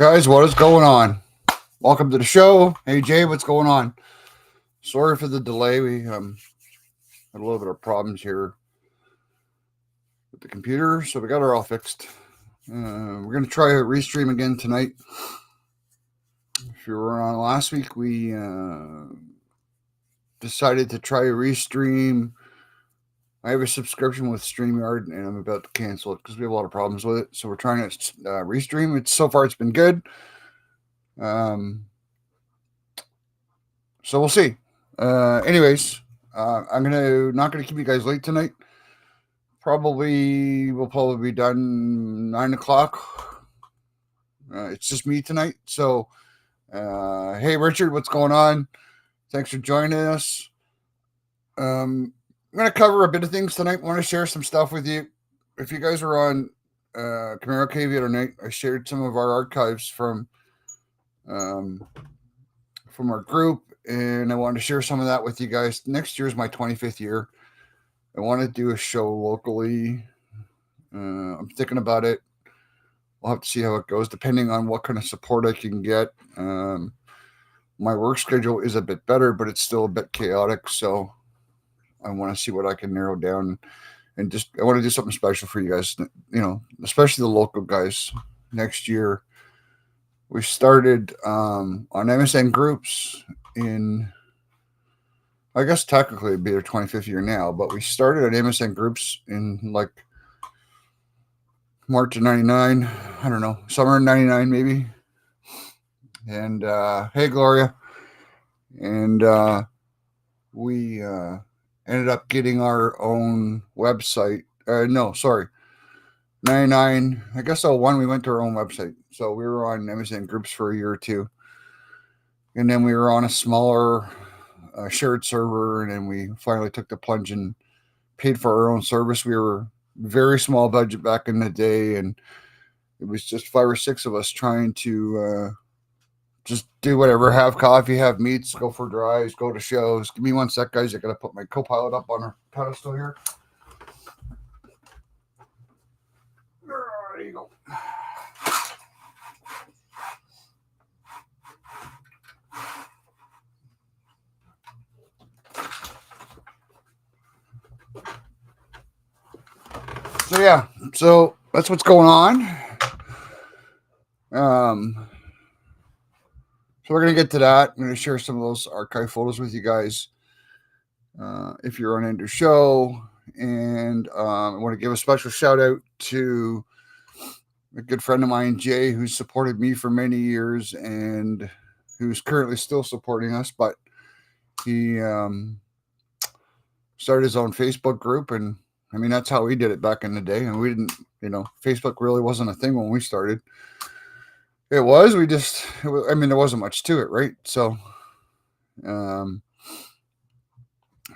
Guys, what is going on? Welcome to the show. Hey Jay, what's going on? Sorry for the delay. We had a little bit of problems here with the computer, so we got her all fixed. We're going to try a restream again tonight. If you were on last week, we decided to try a restream. I have a subscription with StreamYard, and I'm about to cancel it because we have a lot of problems with it. So we're trying to restream. So far, it's been good. So we'll see. Anyways, I'm not gonna keep you guys late tonight. We'll probably be done 9 o'clock. It's just me tonight. So, hey Richard, what's going on? Thanks for joining us. I'm gonna cover a bit of things tonight. I want to share some stuff with you. If you guys were on Camaro Cave the other night, I shared some of our archives from our group, and I wanted to share some of that with you guys. Next year is my 25th year. I want to do a show locally. I'm thinking about it. We'll have to see how it goes, depending on what kind of support I can get. My work schedule is a bit better, but it's still a bit chaotic, so I want to see what I can narrow down, and I want to do something special for you guys, especially the local guys. Next year, we started on MSN groups I guess technically it'd be their 25th year now, but we started at MSN groups in like March of 99. I don't know, summer of 99 maybe. And hey Gloria. And we ended up getting our own website. 99. I guess 01 we went to our own website. So we were on MSN groups for a year or two. And then we were on a smaller shared server, and then we finally took the plunge and paid for our own service. We were very small budget back in the day, and it was just 5 or 6 of us trying to just do whatever, have coffee, have meets, go for drives, go to shows. Give me one sec, guys. I gotta put my co-pilot up on our pedestal here. There you go. So that's what's going on. So we're going to get to that. I'm going to share some of those archive photos with you guys if you're on Ender Show. And I want to give a special shout out to a good friend of mine, Jay, who's supported me for many years and who's currently still supporting us. But he started his own Facebook group, and I mean, that's how we did it back in the day. And we didn't, Facebook really wasn't a thing when we started. It was, there wasn't much to it, right? So,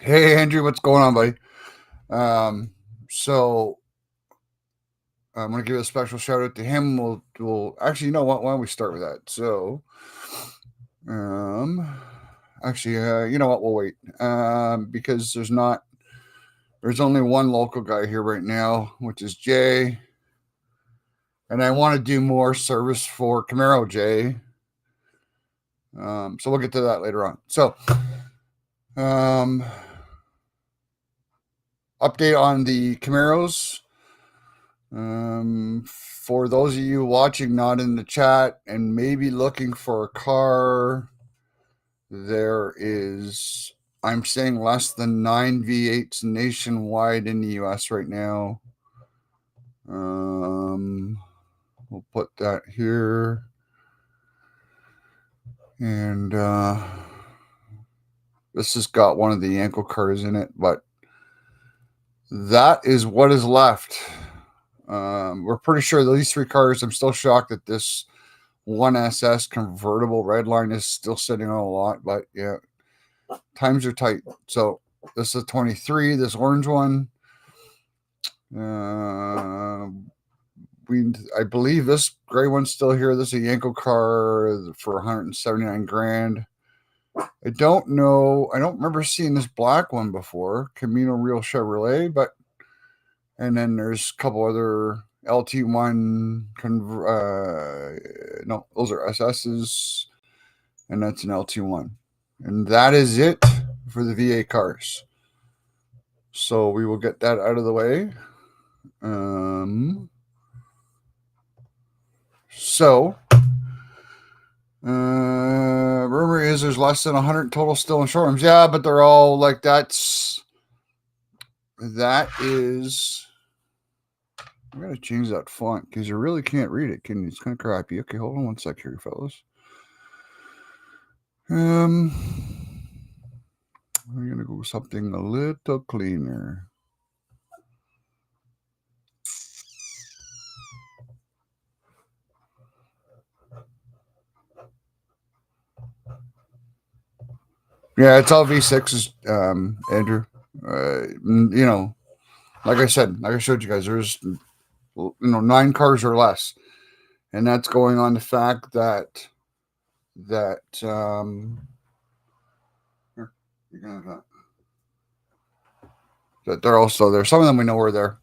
hey, Andrew, what's going on, buddy? So I'm going to give a special shout out to him. We'll actually, you know what? Why don't we start with that? So, you know what? We'll wait, because there's only one local guy here right now, which is Jay. And I want to do more service for Camaro Jay. So we'll get to that later on. So, update on the Camaros. For those of you watching, not in the chat, and maybe looking for a car, there is, I'm saying, less than 9 V8s nationwide in the US right now. We'll put that here. And this has got one of the Yanko cars in it, but that is what is left. We're pretty sure these 3 cars, I'm still shocked that this 1SS convertible Redline is still sitting on a lot, but yeah, times are tight. So this is a 23, this orange one. I believe this gray one's still here. This is a Yanko car for 179 grand. I don't know. I don't remember seeing this black one before. Camino Real Chevrolet, and then there's a couple other LT1, no, those are SS's, and that's an LT1. And that is it for the VA cars. So we will get that out of the way. Rumor is there's less than 100 total still in showrooms. Yeah, but they're all like that is. I'm gonna change that font because you really can't read it. Can you? It's kind of crappy. Okay, hold on one sec here, fellas. We're gonna go with something a little cleaner. Yeah, it's all V6s, Andrew. Like I said, like I showed you guys, there's 9 cars or less, and that's going on the fact that you're gonna have that they're also there. Some of them we know are there.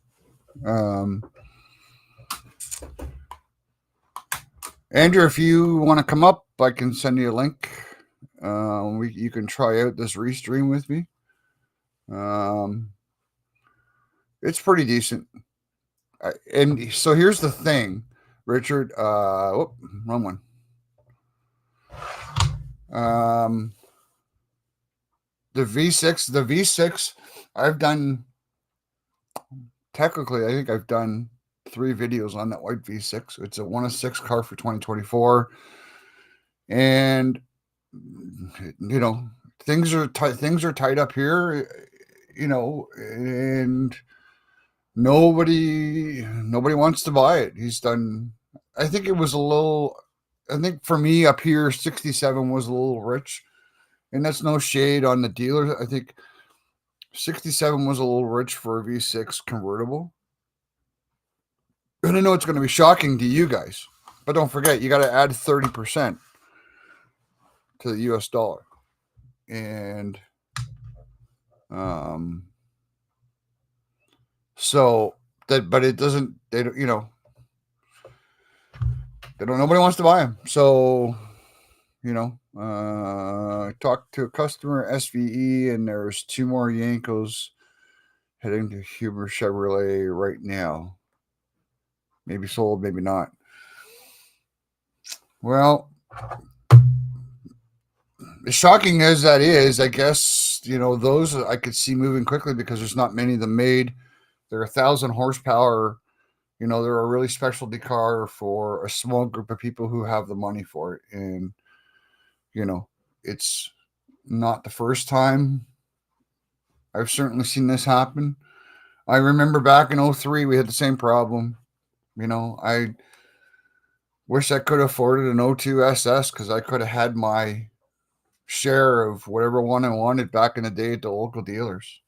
Andrew, if you want to come up, I can send you a link. You can try out this restream with me. It's pretty decent. And so here's the thing, Richard. Wrong one. The V6. I've done. Technically, I think I've done 3 videos on that white V6. It's a 1 of 6 car for 2024, and things are tight up here, and nobody wants to buy it. He's done. I think it was a little. I think for me up here, 67 was a little rich, and that's no shade on the dealers. I think 67 was a little rich for a V6 convertible. And I know it's going to be shocking to you guys, but don't forget, you got to add 30% to the US dollar. And so that, but it doesn't, they don't, nobody wants to buy them. So, I talked to a customer, SVE, and there's 2 more Yankos heading to Huber Chevrolet right now. Maybe sold, maybe not. Well, as shocking as that is, I guess, those I could see moving quickly because there's not many of them made. They're 1,000 horsepower. They're a really specialty car for a small group of people who have the money for it. And, it's not the first time I've certainly seen this happen. I remember back in 2003, we had the same problem. I wish I could have afforded an 2002 SS because I could have had my share of whatever one I wanted back in the day at the local dealers.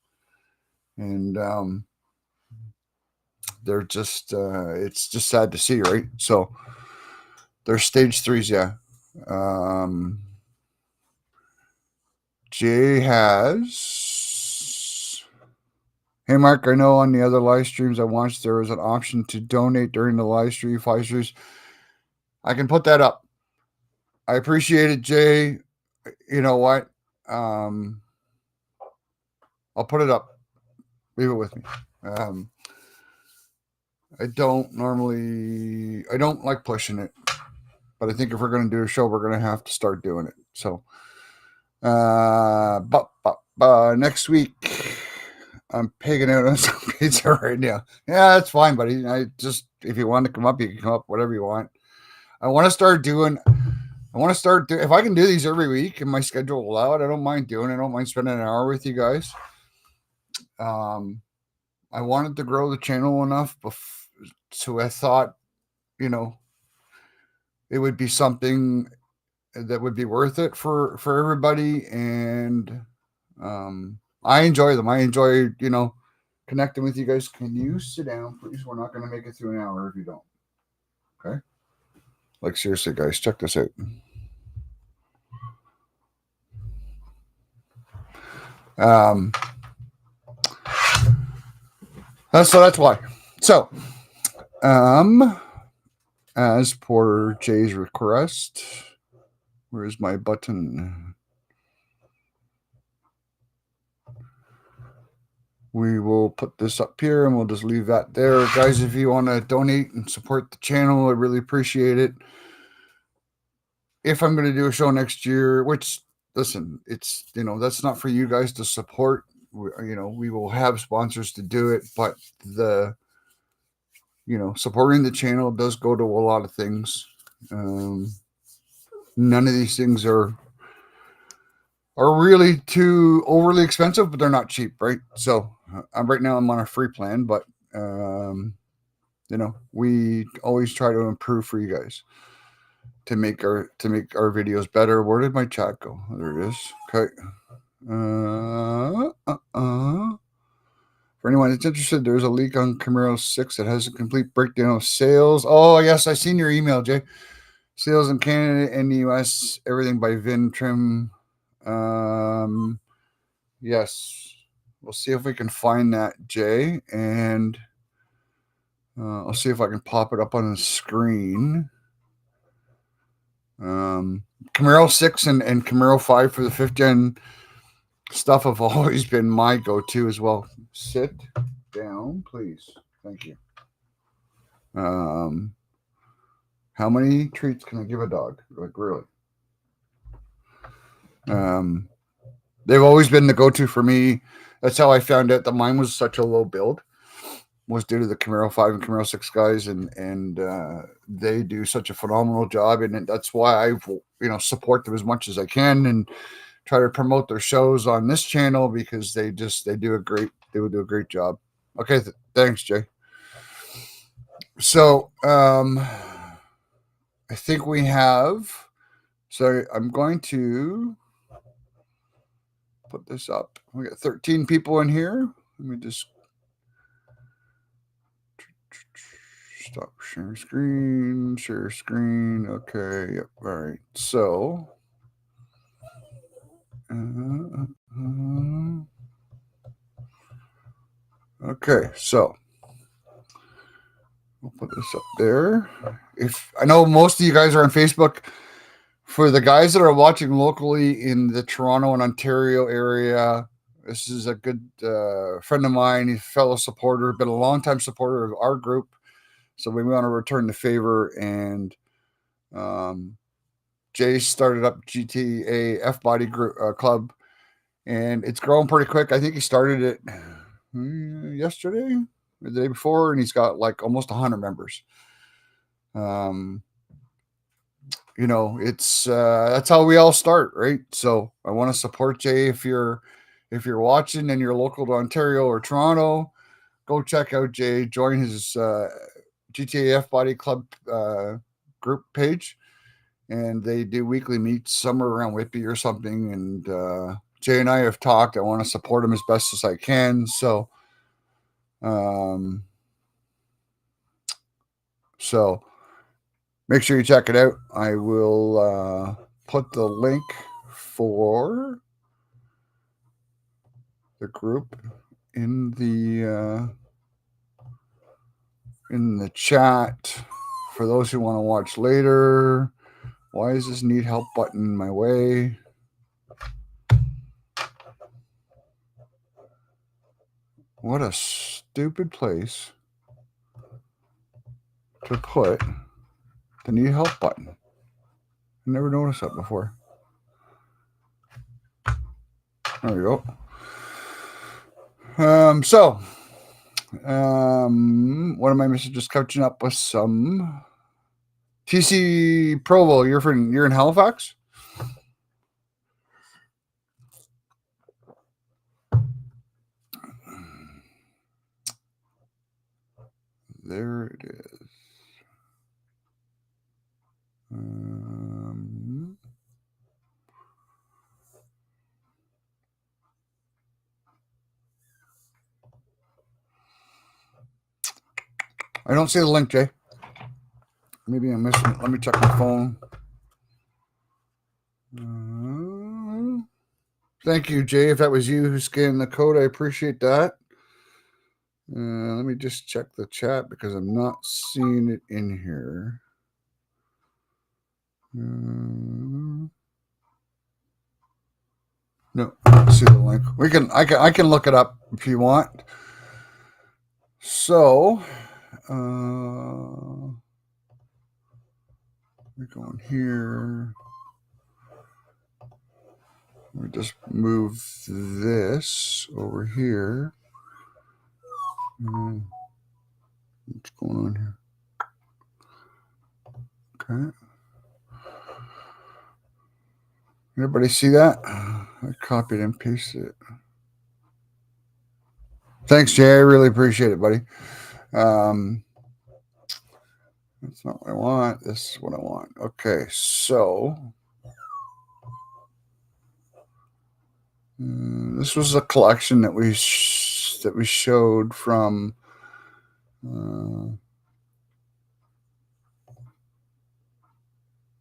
And they're just, it's just sad to see, right? So they're stage 3s, yeah. Jay has... Hey, Mark, I know on the other live streams I watched, there was an option to donate during the live stream, 5 streams. I can put that up. I appreciate it, Jay. You know what? I'll put it up. Leave it with me. I don't like pushing it, but I think if we're going to do a show, we're going to have to start doing it. So, but next week, I'm pigging out on some pizza right now. Yeah, that's fine, buddy. If you want to come up, you can come up, whatever you want. I want to start doing, if I can do these every week and my schedule will allow it, I don't mind doing it. I don't mind spending an hour with you guys. I wanted to grow the channel enough, so I thought, it would be something that would be worth it for everybody. And I enjoy them. I enjoy, connecting with you guys. Can you sit down, please? We're not going to make it through an hour if you don't. Okay? Like, seriously, guys, check this out. That's why. So, As per Jay's request, where's my button? We will put this up here and we'll just leave that there. Guys, if you want to donate and support the channel, I really appreciate it. If I'm going to do a show next year, which, listen, it's, that's not for you guys to support. We will have sponsors to do it, but supporting the channel does go to a lot of things. None of these things are really too overly expensive, but they're not cheap, right? So right now I'm on a free plan, but we always try to improve for you guys to make our videos better. Where did my chat go? There it is. Okay. For anyone that's interested, there's a leak on Camaro 6 that has a complete breakdown of sales. Oh yes, I seen your email, Jay. Sales in Canada and the US, everything by Vin Trim. Yes, we'll see if we can find that, Jay, and I'll see if I can pop it up on the screen. Camaro 6 and Camaro 5 for the 5th gen stuff have always been my go-to as well. Sit down, please. Thank you. How many treats can I give a dog? Like, really? They've always been the go-to for me. That's how I found out that mine was such a low build, was due to the Camaro 5 and Camaro 6 guys, and they do such a phenomenal job, and that's why I support them as much as I can and try to promote their shows on this channel, because they do a great job. Okay, thanks, Jay. So I think we have, so I'm going to put this up. We got 13 people in here. Let me just stop sharing screen, share screen. Okay, yep, all right. So okay, so we'll put this up there. If I know most of you guys are on Facebook, for the guys that are watching locally in the Toronto and Ontario area, this is a good friend of mine, he's a fellow supporter, been a long-time supporter of our group. So we want to return the favor, and Jay started up GTA Fbody club, and it's growing pretty quick. I think he started it yesterday or the day before, and he's got like almost 100 members. It's that's how we all start, right? So I want to support Jay. If you're watching and you're local to Ontario or Toronto, go check out Jay. Join his GTA Fbody club group page, and they do weekly meets, somewhere around Whitby or something. And Jay and I have talked. I want to support him as best as I can. So, make sure you check it out. I will put the link for the group in the chat for those who want to watch later. Why is this need help button in my way? What a stupid place to put the need help button. I never noticed that before. There we go. One of my messages catching up with some TC Provo. You're in Halifax? There it is. I don't see the link, Jay. Maybe I'm missing it. Let me check my phone. Thank you, Jay. If that was you who scanned the code, I appreciate that. Let me just check the chat because I'm not seeing it in here. No, see the link. I can look it up if you want. So, we're going here. We just move this over here. What's going on here? Okay. Everybody see that? I copied and pasted it. Thanks, Jay. I really appreciate it, buddy. That's not what I want. This is what I want. Okay, so this was a collection that we showed from.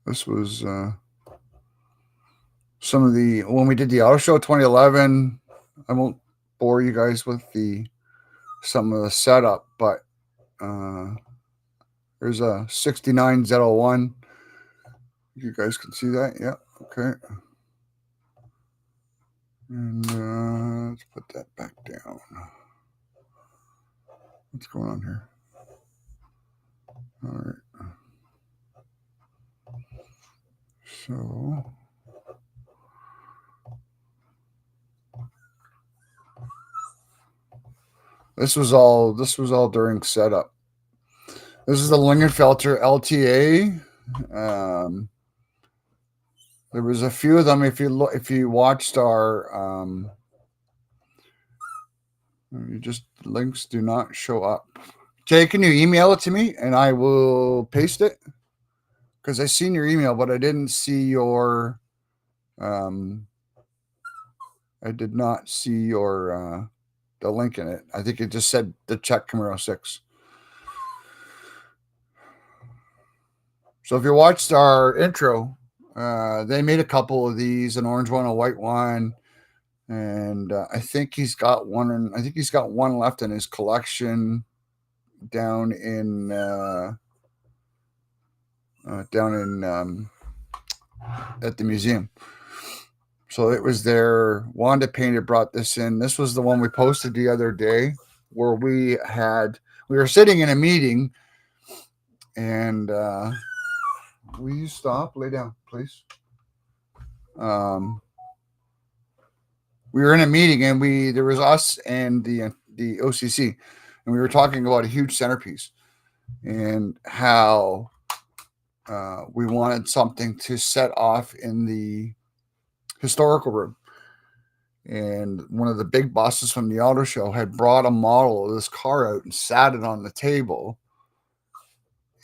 This was some of the when we did the auto show 2011. I won't bore you guys with some of the setup, but there's a 69 Z01. You guys can see that, yeah. Okay. And let's put that back down. What's going on here? All right. So this was all during setup. This is the Lingenfelter LTA. There was a few of them. If you watched our links do not show up. Jay, can you email it to me and I will paste it? Because I seen your email, but I didn't see your I did not see your the link in it. I think it just said the check Camaro 6. So if you watched our intro, they made a couple of these, an orange one, a white one, and I think he's got one. I think he's got one left in his collection down in at the museum. So it was there. Wanda Painter brought this in. This was the one we posted the other day where we were sitting in a meeting and will you stop? Lay down, please. We were in a meeting and there was us and the OCC and we were talking about a huge centerpiece and how we wanted something to set off in the historical room. And one of the big bosses from the auto show had brought a model of this car out and sat it on the table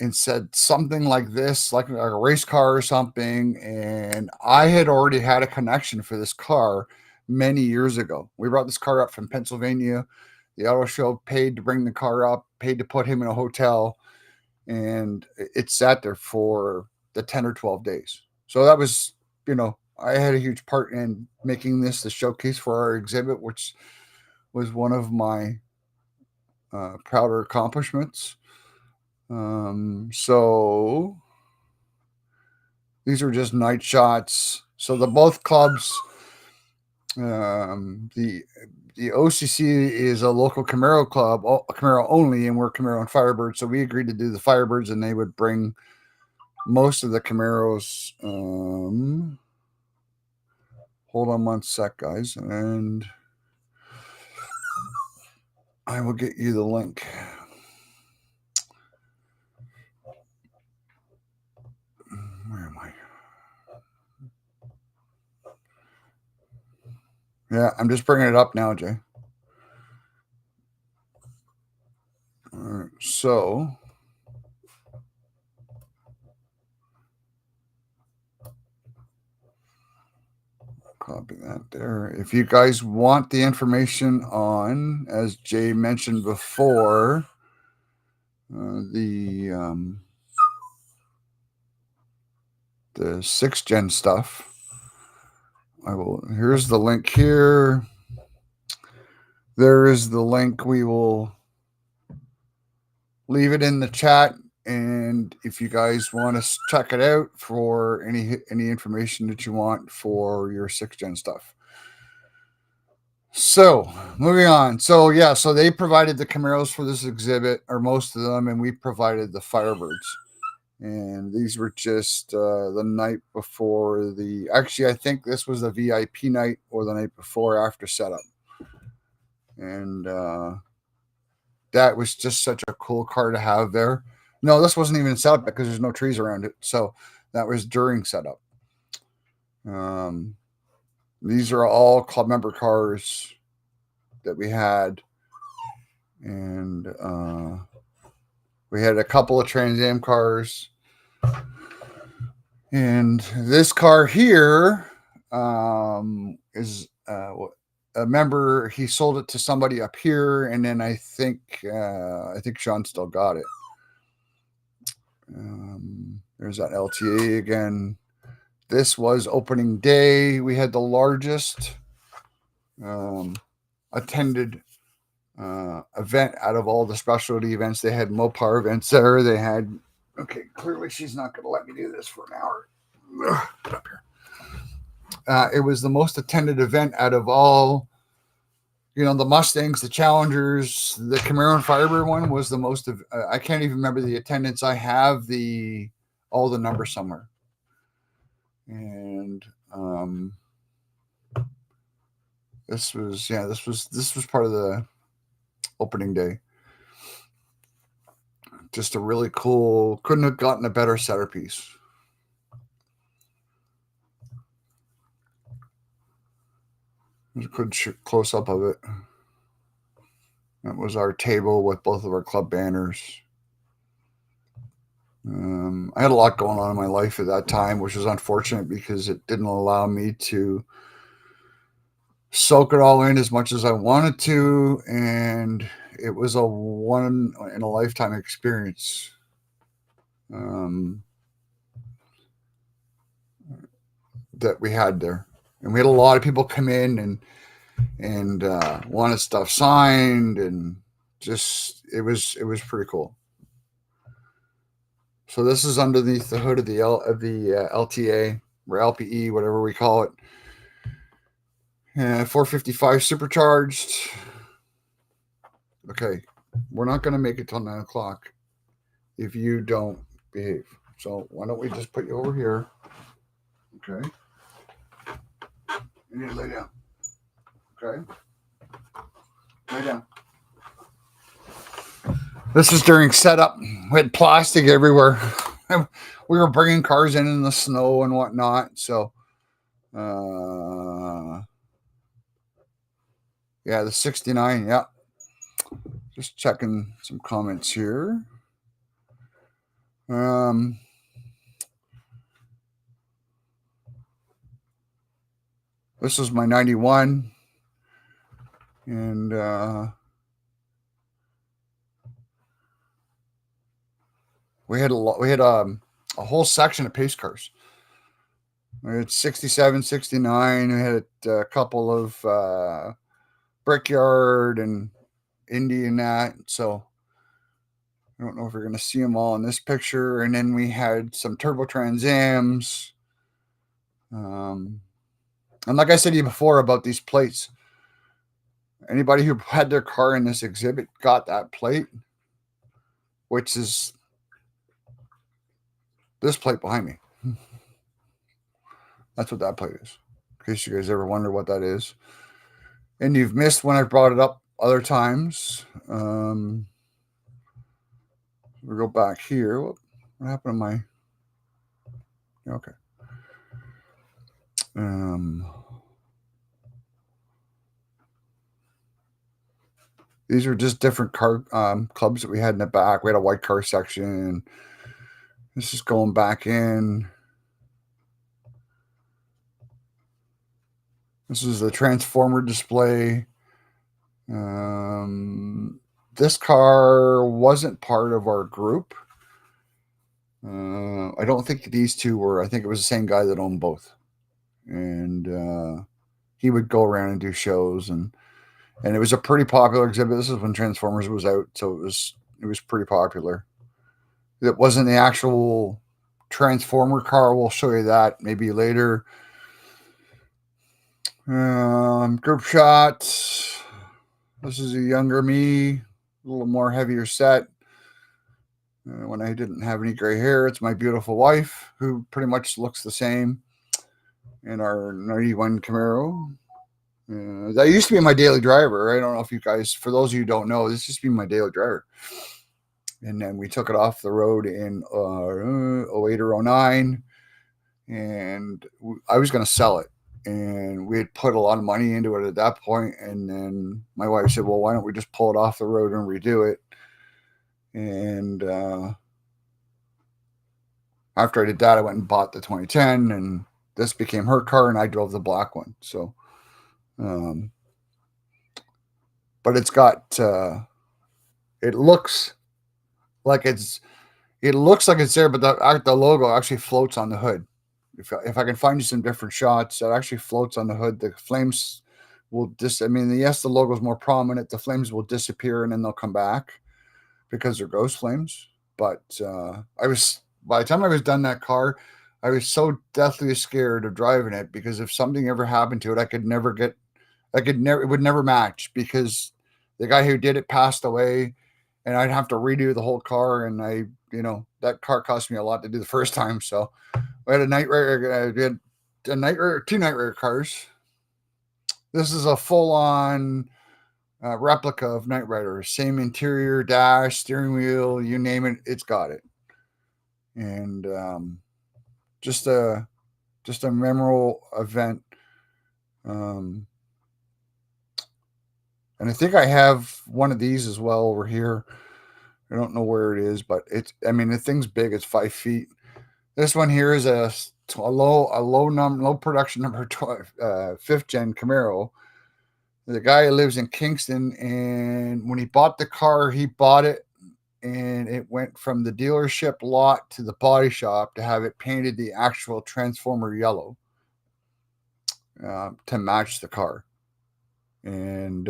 and said something like this, like a race car or something. And I had already had a connection for this car many years ago. We brought this car up from Pennsylvania. The auto show paid to bring the car up, paid to put him in a hotel, and it sat there for the 10 or 12 days. So that was, I had a huge part in making this the showcase for our exhibit, which was one of my prouder accomplishments. So these are just night shots. So both clubs, the OCC is a local Camaro club, Camaro only, and we're Camaro and Firebird. So we agreed to do the Firebirds, and they would bring most of the Camaros. Hold on one sec, guys, and I will get you the link. Where am I? Yeah, I'm just bringing it up now, Jay. All right, so copy that there. If you guys want the information on, as Jay mentioned before, the 6th gen stuff, here's the link here. There is the link. We will leave it in the chat. And if you guys want to check it out for any information that you want for your 6th gen stuff. So moving on. So yeah, so they provided the Camaros for this exhibit, or most of them, and we provided the Firebirds. And these were just the night before the. Actually, I think this was the VIP night or the night before after setup. And that was just such a cool car to have there. No, this wasn't even setup because there's no trees around it. So that was during setup. These are all club member cars that we had. And we had a couple of Trans Am cars. And this car here is a member. He sold it to somebody up here, and then I think Sean still got it. There's that LTA again. This was opening day. We had the largest attended event out of all the specialty events. They had Mopar events there. They had. Okay, clearly she's not going to let me do this for an hour. Get up here. It was the most attended event out of all, the Mustangs, the Challengers, the Camaro and Firebird one was the most of. I can't even remember the attendance. I have all the numbers somewhere. And this was part of the opening day. Just a really cool, couldn't have gotten a better centerpiece. There's a good close up of it. That was our table with both of our club banners. I had a lot going on in my life at that time, which was unfortunate because it didn't allow me to soak it all in as much as I wanted to. And it was a one in a lifetime experience. That we had there. And we had a lot of people come in and wanted stuff signed, and just it was pretty cool. So this is underneath the hood of the LTA or LPE, whatever we call it. 455 supercharged. Okay, we're not going to make it till 9 o'clock if you don't behave. So why don't we just put you over here? Okay. You need to lay down. Okay. Lay down. This is during setup. We had plastic everywhere. We were bringing cars in the snow and whatnot. So, yeah, the 69. Yeah. Just checking some comments here. This was my 91. And we had a whole section of pace cars. We had 67, 69. We had a couple of Brickyard and Indy and that. So I don't know if you're going to see them all in this picture. And then we had some Turbo Trans Ams. And like I said to you before about these plates, anybody who had their car in this exhibit got that plate, which is this plate behind me. That's what that plate is, in case you guys ever wonder what that is. And you've missed when I brought it up other times. We'll go back here. What happened to my... Okay. These are just different car clubs that we had in the back. We had a white car section. This is going back in. This is the Transformer display. This car wasn't part of our group. I don't think these two were. I think it was the same guy that owned both. And he would go around and do shows. And it was a pretty popular exhibit. This is when Transformers was out. So It was pretty popular. It wasn't the actual Transformer car. We'll show you that maybe later. Group shots. This is a younger me, a little more heavier set. When I didn't have any gray hair, it's my beautiful wife, who pretty much looks the same in our 91 Camaro. That used to be my daily driver. I don't know if you guys, for those of you who don't know, this used to be my daily driver. And then we took it off the road in 08 or 09, and I was going to sell it. And we had put a lot of money into it at that point. And then my wife said, well, why don't we just pull it off the road and redo it? And after I did that, I went and bought the 2010, and this became her car, and I drove the black one. So, but it's got, it looks like it's there, but the logo actually floats on the hood. If I can find you some different shots, it actually floats on the hood. The flames will yes, the logo is more prominent. The flames will disappear and then they'll come back because they're ghost flames. But by the time I was done that car, I was so deathly scared of driving it, because if something ever happened to it, it would never match, because the guy who did it passed away, and I'd have to redo the whole car. And that car cost me a lot to do the first time. So we had a Night Rider, two Night Rider cars. This is a full-on replica of Night Rider. Same interior, dash, steering wheel, you name it, it's got it. And just a memorable event. And I think I have one of these as well over here. I don't know where it is, but the thing's big. It's 5 feet. This one here is a low production number 5th gen Camaro. The guy lives in Kingston, and when he bought the car, he bought it, and it went from the dealership lot to the body shop to have it painted the actual Transformer yellow to match the car. And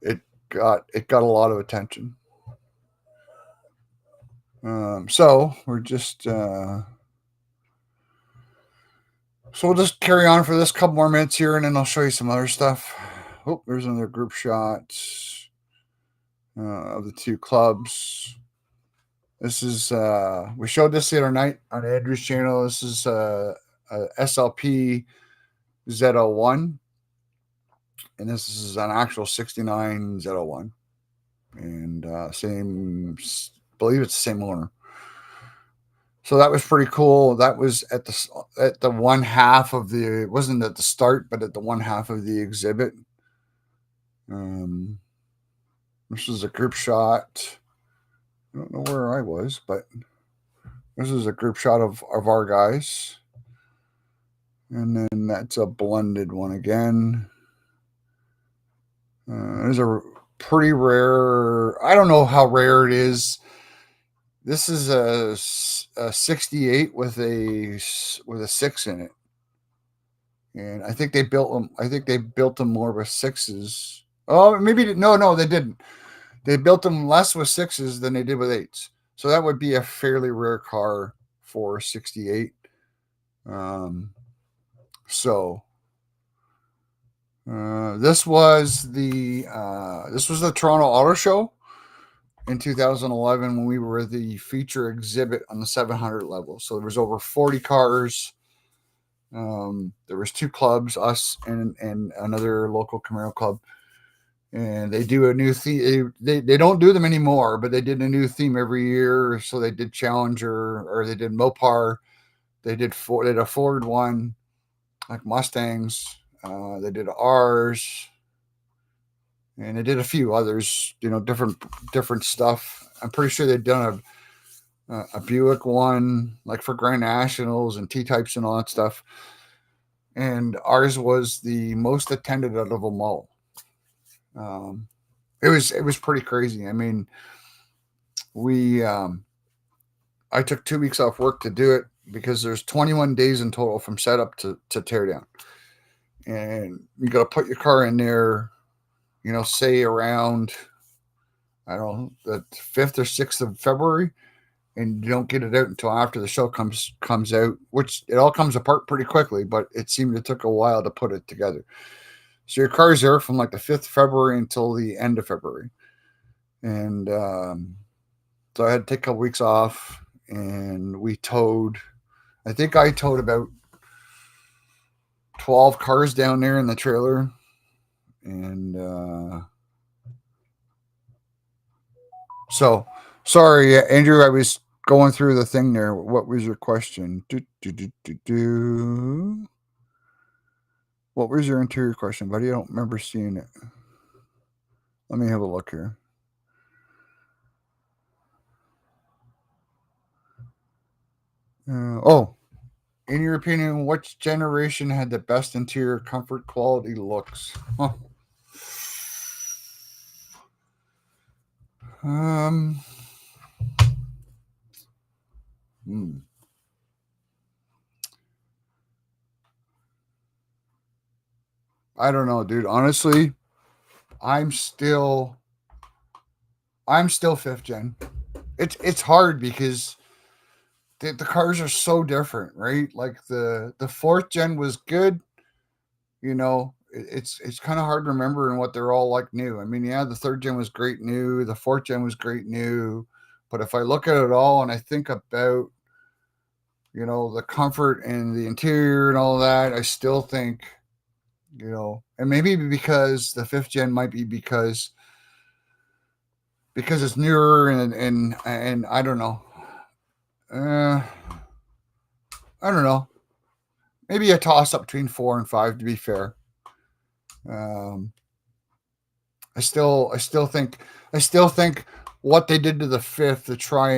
it got a lot of attention. So we're just so we'll just carry on for this couple more minutes here, and then I'll show you some other stuff. Oh, there's another group shot of the two clubs. This is we showed this the other night on Andrew's channel. This is a SLP Z01, and this is an actual 69 Z01, and believe it's the same owner. So that was pretty cool. That was at the one half of the, it wasn't at the start, but at the one half of the exhibit. This is a group shot. I don't know where I was, but this is a group shot of our guys. And then that's a blended one again. There's a pretty rare, I don't know how rare it is. This is a 68 with a 6 in it, and I think they built them more with 6s. Oh, maybe no, they didn't. They built them less with 6s than they did with 8s. So that would be a fairly rare car for 68. This was the Toronto Auto Show in 2011, when we were the feature exhibit on the 700 level. So there was over 40 cars. There was 2 clubs, us and another local Camaro club, and they do a new theme. They don't do them anymore, but they did a new theme every year. So they did Challenger, or they did Mopar. They did a Ford one, like Mustangs. They did ours. And they did a few others, different stuff. I'm pretty sure they'd done a Buick one, like for Grand Nationals and T-types and all that stuff. And ours was the most attended out of them all. It was pretty crazy. I mean, I took 2 weeks off work to do it, because there's 21 days in total from setup to tear down. And you got to put your car in there, say around I don't know, the 5th or 6th of February, and you don't get it out until after the show comes out, which it all comes apart pretty quickly, but it seemed it took a while to put it together. So your car's there from like the 5th of February until the end of February. And so I had to take a couple weeks off, and we towed, I think I towed about 12 cars down there in the trailer. And so, sorry, Andrew, I was going through the thing there. What was your question? What was your interior question, buddy? I don't remember seeing it. Let me have a look here. In your opinion, which generation had the best interior comfort, quality, looks? Huh. Um. I don't know, dude. Honestly, I'm still 5th gen. It's hard because the cars are so different, right? Like the 4th gen was good, you know. It's kind of hard to remember and what they're all like new. I mean, yeah, the 3rd gen was great new, the 4th gen was great new, but if I look at it all and I think about, you know, the comfort and the interior and all that, I still think, you know, and maybe because the 5th gen might be because it's newer and I don't know. Uh, I don't know. Maybe a toss up between 4 and 5 to be fair. Um, I still think what they did to the 5th to try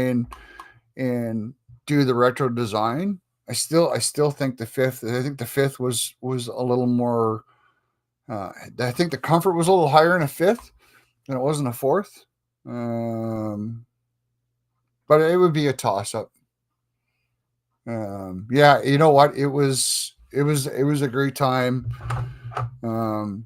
and do the retro design. I still think the 5th. I think the 5th was a little more. I think the comfort was a little higher in a 5th than it was in a 4th. But it would be a toss up. Yeah, you know what? It was a great time. There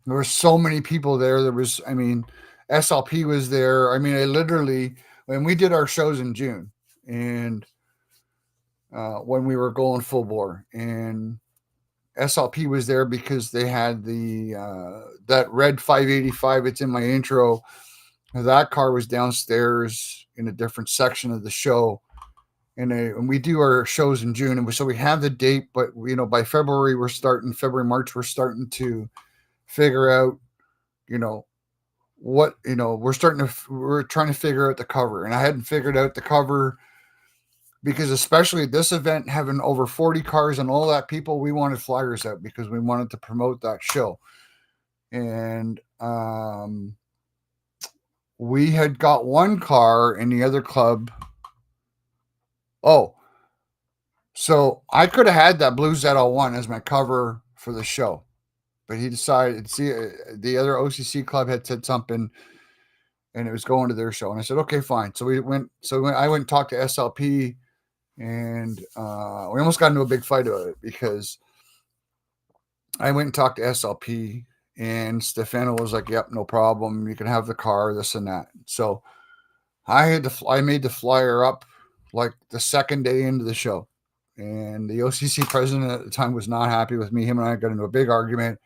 were so many people there. There was, I mean, SLP was there. I mean, I literally, when we did our shows in June, and when we were going full bore, and SLP was there because they had the that red 585. It's in my intro. That car was downstairs in a different section of the show, and we do our shows in June, and so we have the date, but you know, by February March, we're starting to figure out, you know, what, you know, we're trying to figure out the cover, and I hadn't figured out the cover because, especially this event having over 40 cars and all that people, we wanted flyers out because we wanted to promote that show. And we had got one car in the other club. Oh, so I could have had that blue ZL1 as my cover for the show, but he decided, see, the other OCC club had said something, and it was going to their show, and I said, okay, fine. So I went and talked to SLP, and we almost got into a big fight about it because I went and talked to SLP, and Stefano was like, yep, no problem, you can have the car, this and that. So I made the flyer up like the second day into the show, and the OCC president at the time was not happy with me. Him and I got into a big argument,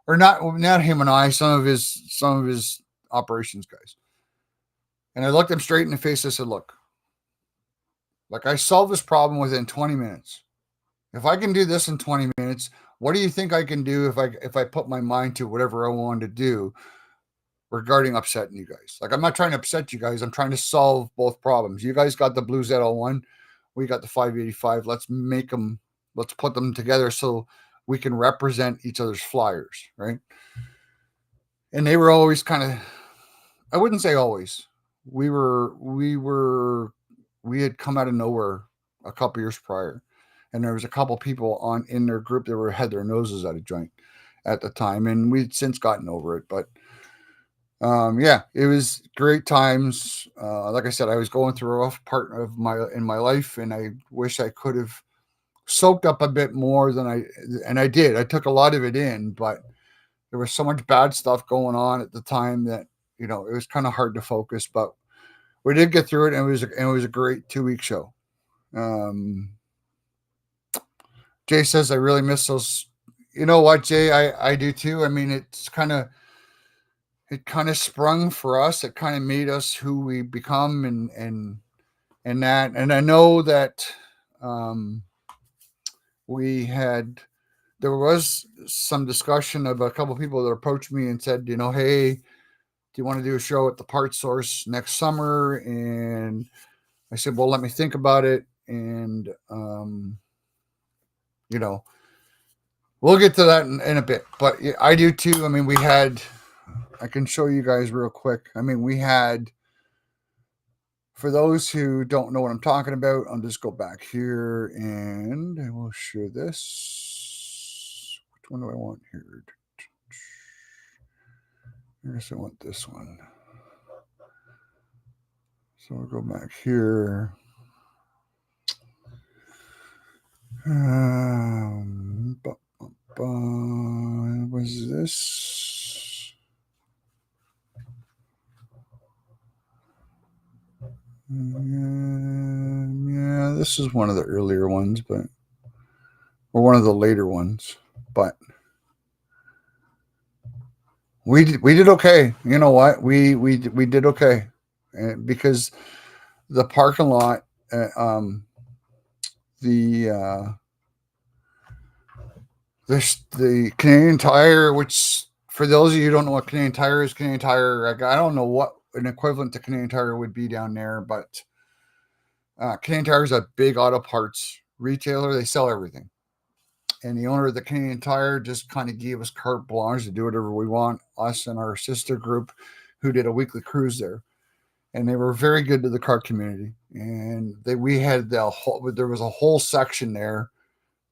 or not him and I, some of his operations guys. And I looked him straight in the face. I said, look, like, I solved this problem within 20 minutes. If I can do this in 20 minutes, what do you think I can do if I put my mind to whatever I wanted to do regarding upsetting you guys? Like, I'm not trying to upset you guys. I'm trying to solve both problems. You guys got the blue ZL1. We got the 585. Let's put them together so we can represent each other's flyers, right? And they were always kind of, I wouldn't say always. We had come out of nowhere a couple years prior, and there was a couple people in their group that had their noses out of joint at the time, and we'd since gotten over it. But yeah, it was great times. Like I said, I was going through a rough part of my life, and I wish I could have soaked up a bit more than I did. I took a lot of it in, but there was so much bad stuff going on at the time that you know, it was kind of hard to focus, but we did get through it, and it was a great 2-week show. Jay says, I really miss those. You know what, Jay? I do too. I mean, it kind of sprung for us. It kind of made us who we become, and that. And I know that there was some discussion of a couple of people that approached me and said, you know, hey, do you want to do a show at the Part Source next summer? And I said, well, let me think about it. And, you know, we'll get to that in a bit. But I do too. I mean, I can show you guys real quick. I mean, for those who don't know what I'm talking about, I'll just go back here and I will share this. Which one do I want here? I guess I want this one. So I'll go back here. Was this? Yeah, this is one of the earlier ones, or one of the later ones, but we did okay. You know what? We did okay, because the parking lot, the Canadian Tire, which for those of you who don't know what Canadian Tire is, Canadian Tire, I don't know what an equivalent to Canadian Tire would be down there, but Canadian Tire is a big auto parts retailer. They sell everything. And the owner of the Canadian Tire just kind of gave us carte blanche to do whatever we want, us and our sister group who did a weekly cruise there. And they were very good to the car community. And there was a whole section there.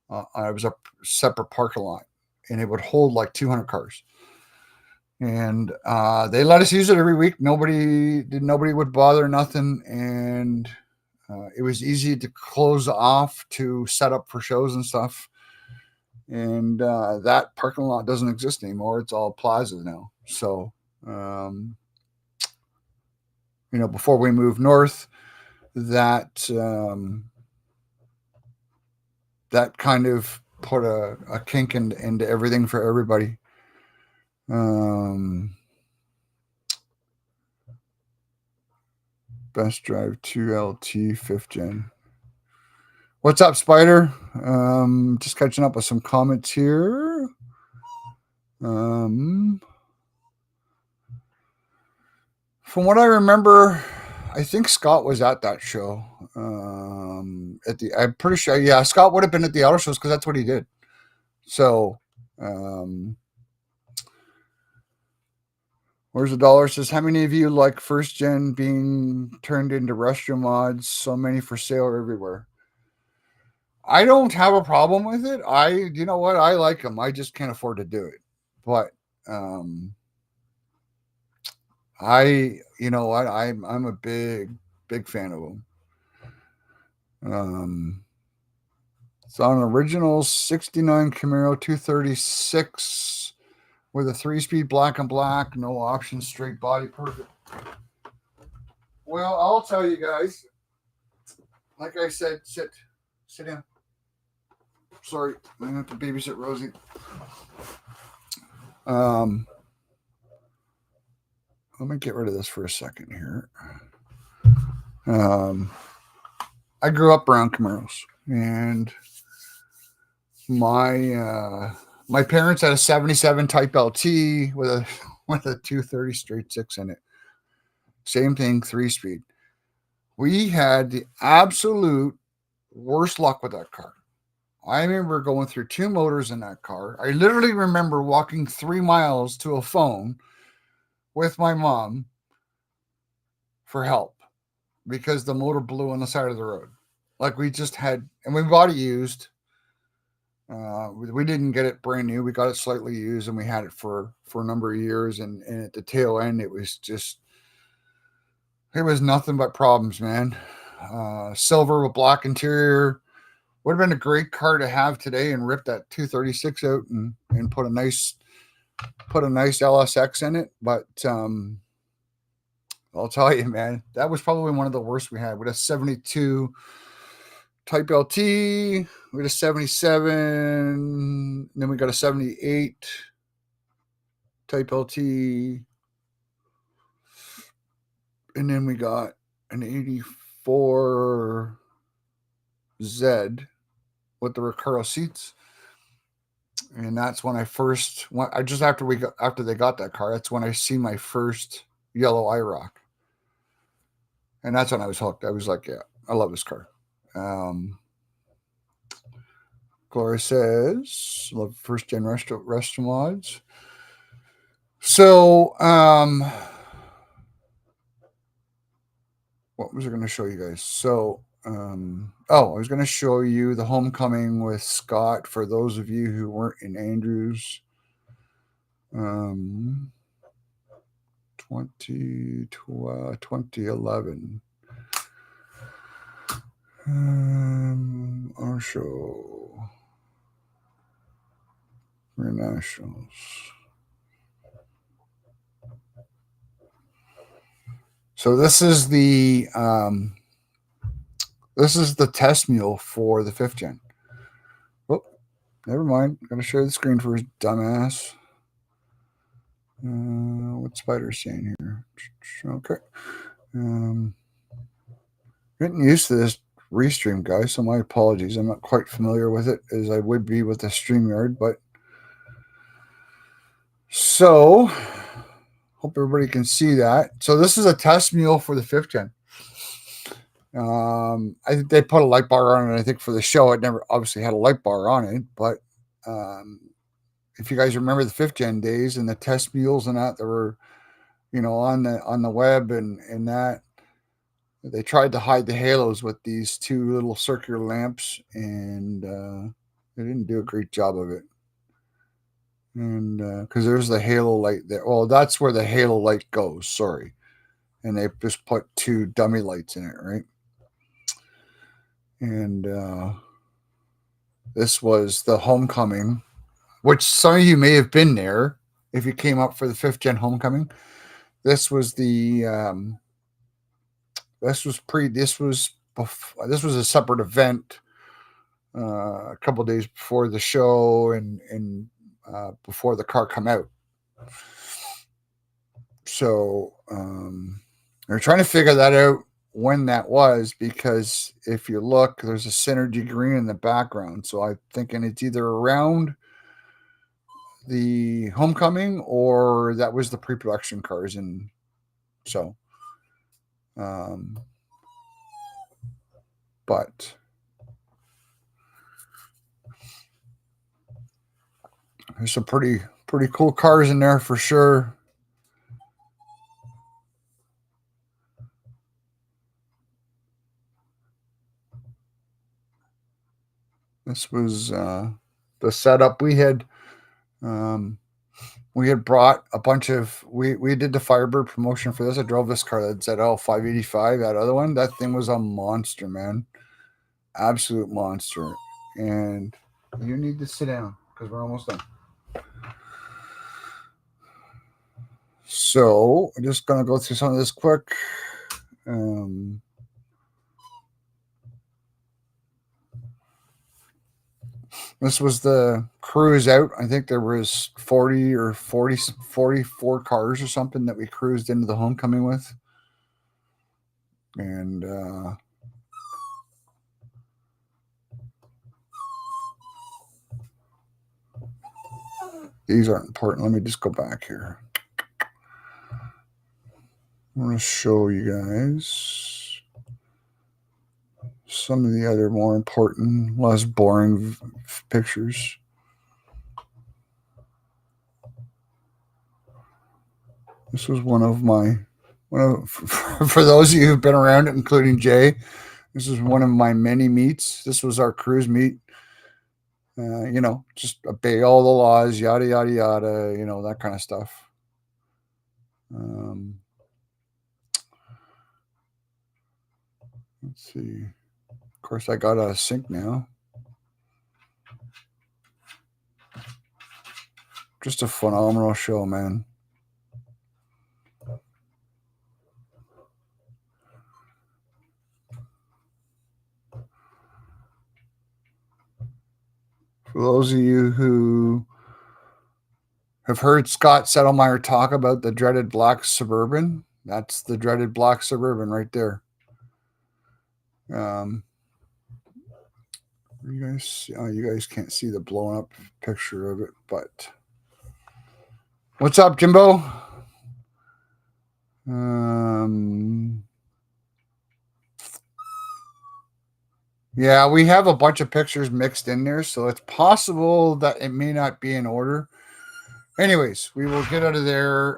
It was a separate parking lot, and it would hold like 200 cars. And they let us use it every week. Nobody would bother, nothing. And it was easy to close off to set up for shows and stuff. And that parking lot doesn't exist anymore. It's all plazas now. So, you know, before we moved north, that kind of put a kink into everything for everybody. Best Drive 2LT 5th Gen. What's up, Spider? Just catching up with some comments here. From what I remember, I think Scott was at that show. I'm pretty sure, yeah, Scott would have been at the auto shows because that's what he did. So, where's the dollar? Says, how many of you like first gen being turned into restroom mods? So many for sale everywhere. I don't have a problem with it. You know what? I like them. I just can't afford to do it. But, you know what? I'm a big fan of them. It's on an original 69 Camaro 236 with a 3-speed black and black, no options, straight body, perfect. Well, I'll tell you guys, like I said, sit down. Sorry, I have to babysit Rosie. Let me get rid of this for a second here. I grew up around Camaros, and my parents had a 77 Type LT with a 230 straight 6 in it. Same thing, 3-speed. We had the absolute worst luck with that car. I remember going through 2 motors in that car. I literally remember walking 3 miles to a phone with my mom for help because the motor blew on the side of the road. Like we just had, and we bought it used. We didn't get it brand new. We got it slightly used, and we had it for a number of years. And at the tail end, it was nothing but problems, man. Silver with black interior. Would have been a great car to have today, and rip that 236 out and put a nice LSX in it. But I'll tell you, man, that was probably one of the worst we had. We had a 72 Type LT, we had a 77, then we got a 78 Type LT, and then we got an 84 Z with the Recaro seats. And that's when I first went. I just after they got that car, that's when I seen my first yellow IROC, and that's when I was hooked. I was like, yeah, I love this car. Gloria says, love first gen rest mods. So, what was I going to show you guys? So, I was going to show you the homecoming with Scott for those of you who weren't in Andrews. 2011. Our show for nationals. So this is the test mule for the 5th gen. Oh, never mind. I'm gonna share the screen for his dumbass. What's Spider saying here? Okay. Getting used to this restream, guys, so my apologies. I'm not quite familiar with it as I would be with the StreamYard, but so hope everybody can see that. So this is a test mule for the 5th gen. I think they put a light bar on it. I think for the show, it never obviously had a light bar on it, but if you guys remember the 5th gen days and the test mules and that were, on the web and that, they tried to hide the halos with these 2 little circular lamps, and they didn't do a great job of it. And because there's the halo light there. Well, that's where the halo light goes. Sorry. And they just put 2 dummy lights in it, right? And this was the homecoming, which some of you may have been there if you came up for the 5th gen homecoming. This was the this was a separate event a couple days before the show and before the car come out. So they're trying to figure that out when that was, because if you look, there's a Synergy green in the background. So I'm thinking it's either around the homecoming or that was the pre-production cars. And so but there's some pretty cool cars in there for sure. This was the setup we had. We had brought a bunch of we did the Firebird promotion for this. I drove this car, that ZL 585. That other one, that thing was a monster, man, absolute monster. And you need to sit down because we're almost done. So I'm just gonna go through some of this quick. This was the cruise out. I think there was 44 cars or something that we cruised into the homecoming with. And these aren't important. Let me just go back here. I want to show you guys some of the other more important, less boring pictures. This was one of for those of you who've been around, including Jay, this is one of my many meets. This was our cruise meet. Just obey all the laws, yada, yada, yada, that kind of stuff. Let's see. Of course, I got a sync now. Just a phenomenal show, man. those of you who have heard Scott Settlemeyer talk about the dreaded black Suburban, that's the dreaded black Suburban right there. You guys can't see the blown up picture of it, but what's up, Jimbo? Yeah, we have a bunch of pictures mixed in there, so it's possible that it may not be in order. Anyways, we will get out of there.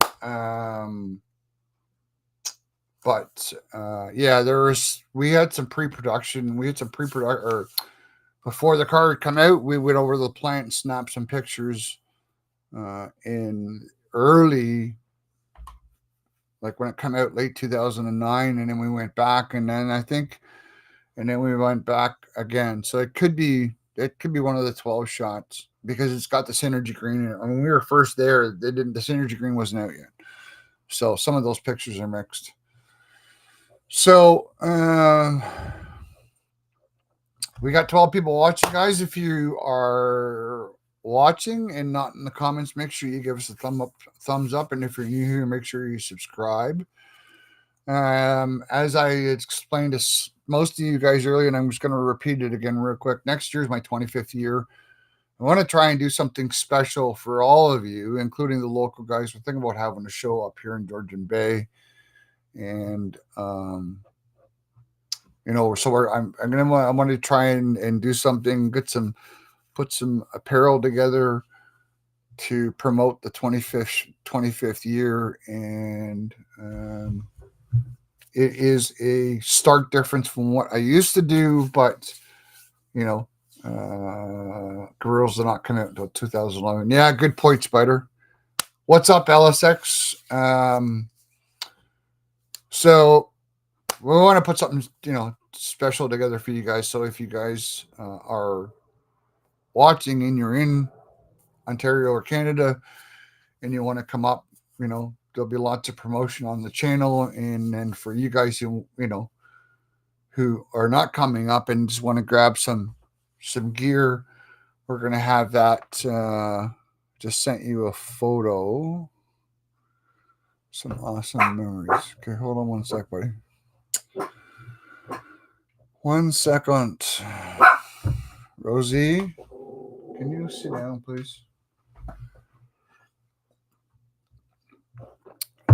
Yeah, we had some pre-production. We had some pre-production, or before the car had come out, we went over to the plant and snapped some pictures in early, like when it came out late 2009, and then we went back, and then we went back again. So it could be one of the 12 shots because it's got the synergy green in it. When we were first there, the synergy green wasn't out yet. So some of those pictures are mixed. So we got 12 people watching, guys. If you are watching and not in the comments, make sure you give us a thumbs up. And if you're new here, make sure you subscribe. As I explained to most of you guys earlier, and I'm just going to repeat it again real quick. Next year is my 25th year. I want to try and do something special for all of you, including the local guys. We're thinking about having a show up here in Georgian Bay, and so I want to try and do something, put some apparel together to promote the 25th year, and it is a stark difference from what I used to do, but Guerrillas did not come out until 2011. Yeah, good point, Spider. What's up, LSX? So we want to put something, special together for you guys. So if you guys are watching and you're in Ontario or Canada and you want to come up, there'll be lots of promotion on the channel. And then for you guys who are not coming up and just want to grab some gear, we're going to have that. Just sent you a photo. Some awesome memories. Okay, hold on one sec, buddy. 1 second. Rosie, can you sit down, please?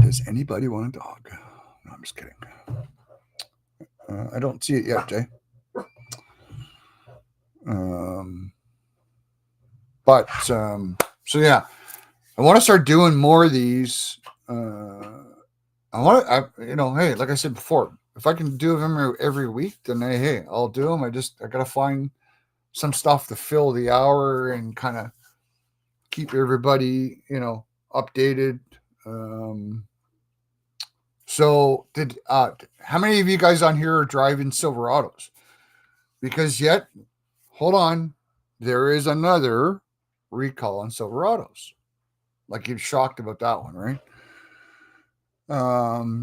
Does anybody want a dog? No, I'm just kidding. I don't see it yet, Jay. So yeah, I want to start doing more of these. Hey, like I said before, if I can do them every week, then hey, I'll do them. I got to find some stuff to fill the hour and kind of keep everybody, updated. So how many of you guys on here are driving Silverados? Because hold on, there is another recall on Silverados. Like, you're shocked about that one, right?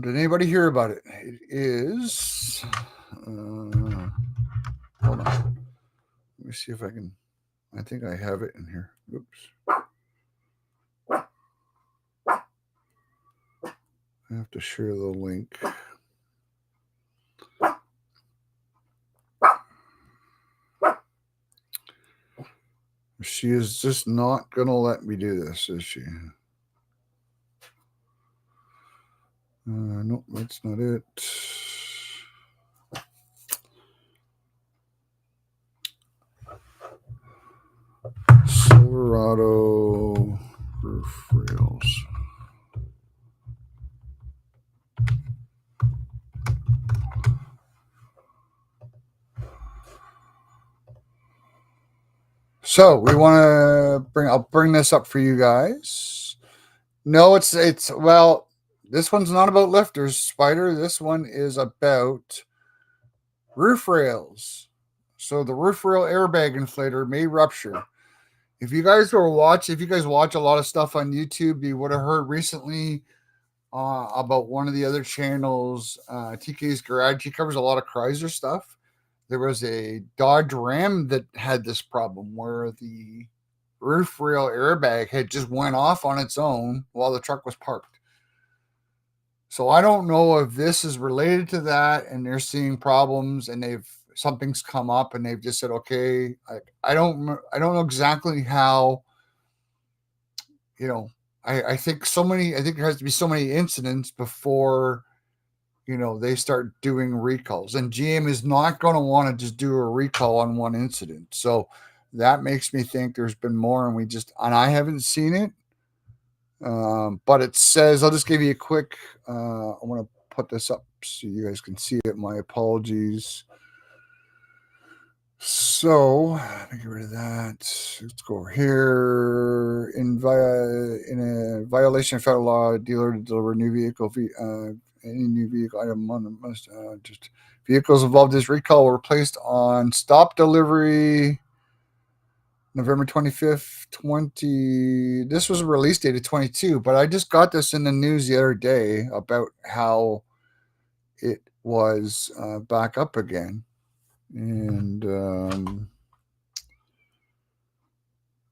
Did anybody hear about it? It is, hold on. Let me see if I think I have it in here. Oops. I have to share the link. She is just not going to let me do this, is she? Nope, that's not it. Silverado roof rails. So we want to I'll bring this up for you guys. No, it's well, this one's not about lifters, Spider. This one is about roof rails. So the roof rail airbag inflator may rupture. If you guys watch a lot of stuff on YouTube, you would have heard recently about one of the other channels, TK's Garage. He covers a lot of Chrysler stuff. There was a Dodge Ram that had this problem where the roof rail airbag had just went off on its own while the truck was parked. So I don't know if this is related to that and they're seeing problems and something's come up and they've just said, okay, I don't know exactly how, I think there has to be so many incidents before, they start doing recalls, and GM is not going to want to just do a recall on one incident. So that makes me think there's been more and I haven't seen it. But it says, I'll just give you a quick, I want to put this up so you guys can see it. My apologies. So let me get rid of that. Let's go over here. In a violation of federal law, dealer to deliver new vehicle, any new vehicle item must just vehicles involved in this recall were placed on stop delivery November 25th, 20. This was a release date of 22, but I just got this in the news the other day about how it was back up again. And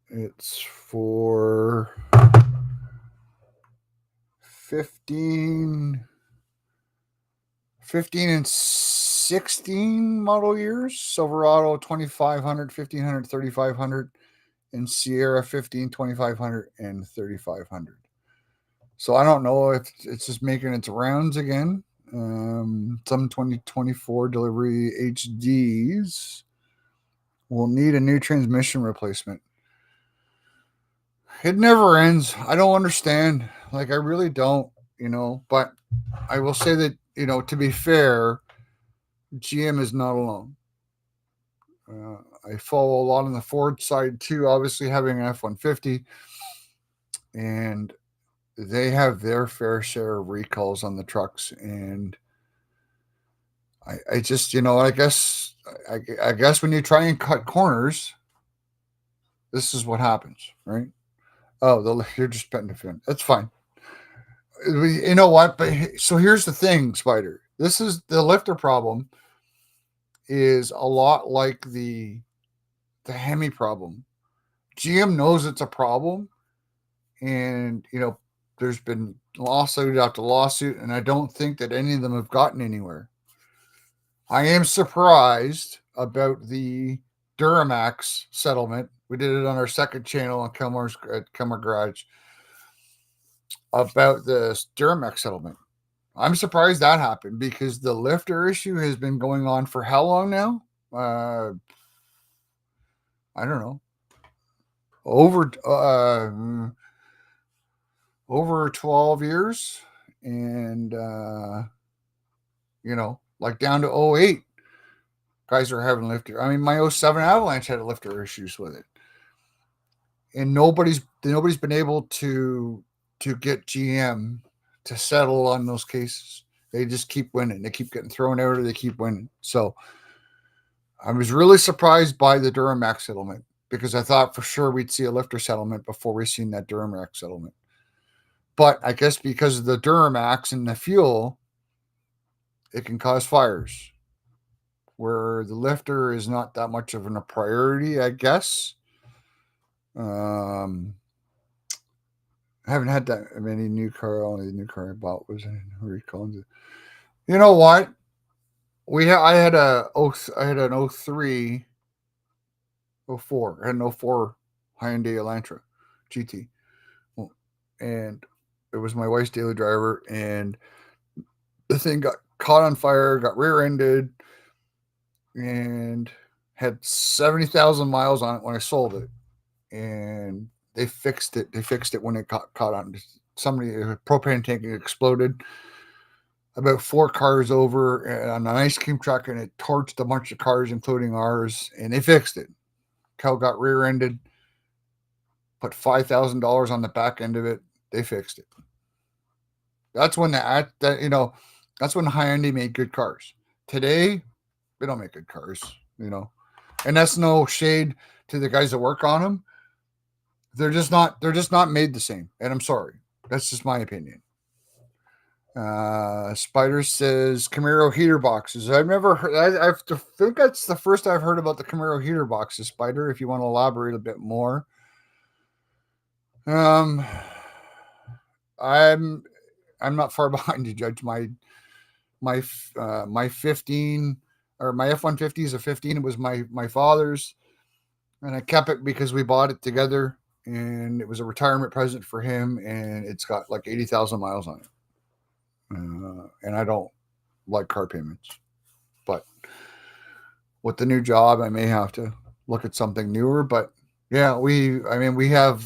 it's for 15 and 16 model years. Silverado 2500, 1500, 3500, and Sierra 15, 2500, and 3500. So I don't know if it's just making its rounds again. Some 2024 delivery HDs will need a new transmission replacement. It never ends. I don't understand. I really don't, but I will say that, to be fair, GM is not alone. I follow a lot on the Ford side too, obviously having an F-150, and they have their fair share of recalls on the trucks. And I just, I guess when you try and cut corners, this is what happens, right? Oh, you're just petting the fin. That's fine. You know what? But so here's the thing, Spider. This is the lifter problem. Is a lot like the Hemi problem. GM knows it's a problem, and there's been lawsuit after lawsuit, and I don't think that any of them have gotten anywhere. I am surprised about the Duramax settlement. We did it on our second channel on Camaro Garage about the Duramax settlement. I'm surprised that happened because the lifter issue has been going on for how long now? I don't know. Over 12 years, and down to 08, guys are having lifter. I mean, my 07 Avalanche had lifter issues with it, and nobody's been able to get GM to settle on those cases. They just keep winning. They keep getting thrown out, or they keep winning. So I was really surprised by the Duramax settlement because I thought for sure we'd see a lifter settlement before we seen that Duramax settlement. But I guess because of the Duramax and the fuel, it can cause fires where the lifter is not that much of a priority, I guess. I haven't had that many new car. Only the new car I bought was a recall. You know what? I had an 03, 04. I had an 04 Hyundai Elantra GT, and it was my wife's daily driver, and the thing got caught on fire, got rear-ended, and had 70,000 miles on it when I sold it. And they fixed it. They fixed it when it got caught on. A propane tank exploded about 4 cars over on an ice cream truck, and it torched a bunch of cars, including ours, and they fixed it. Cal got rear-ended, put $5,000 on the back end of it. They fixed it. That's when that's when Hyundai made good cars. Today, they don't make good cars, and that's no shade to the guys that work on them. They're just not made the same. And I'm sorry. That's just my opinion. Spider says Camaro heater boxes. I've never heard. I think that's the first I've heard about the Camaro heater boxes, Spider. If you want to elaborate a bit more. Um, I'm not far behind you, Judge. My 15 or my F-150 is a 15. It was my father's, and I kept it because we bought it together, and it was a retirement present for him, and it's got like 80,000 miles on it. And I don't like car payments, but with the new job, I may have to look at something newer. But yeah, we have